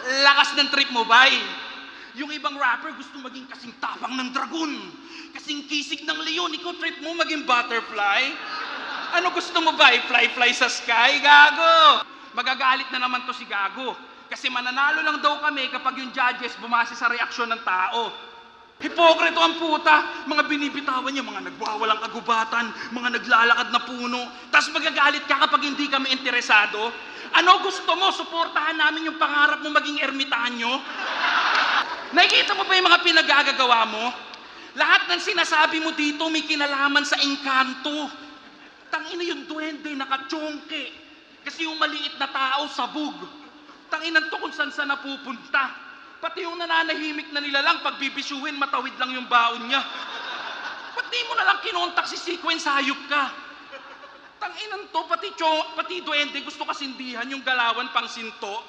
Lakas ng trip mo, bay. Yung ibang rapper gusto maging kasing tapang ng dragon, kasing kisig ng leon. Ikaw trip mo maging butterfly? Ano gusto mo, bay? Fly sa sky? Gago! Magagalit na naman to si Gago. Kasi mananalo lang daw kami kapag yung judges bumase sa reaksyon ng tao. Hipokrito ang puta. Mga binibitawan niya, mga nagwawalang kagubatan, mga naglalakad na puno. Tapos magagalit ka kapag hindi kami interesado. Ano gusto mo? Suportahan namin yung pangarap mo maging ermitanyo? Nakikita mo ba yung mga pinagagagawa mo? Lahat ng sinasabi mo dito may kinalaman sa engkanto. Tangina yung duwende, nakachongke. Kasi yung maliit na tao, sabog. Tanginan to kung saan saan napupunta. Pati yung nananahimik na nilalang, pag bibisyuhin, matawid lang yung baon niya. Pati mo na lang kinontak si Sequence, hayop ka. Tanginan to, pati duwende, gusto kasindihan yung galawan pang sinto.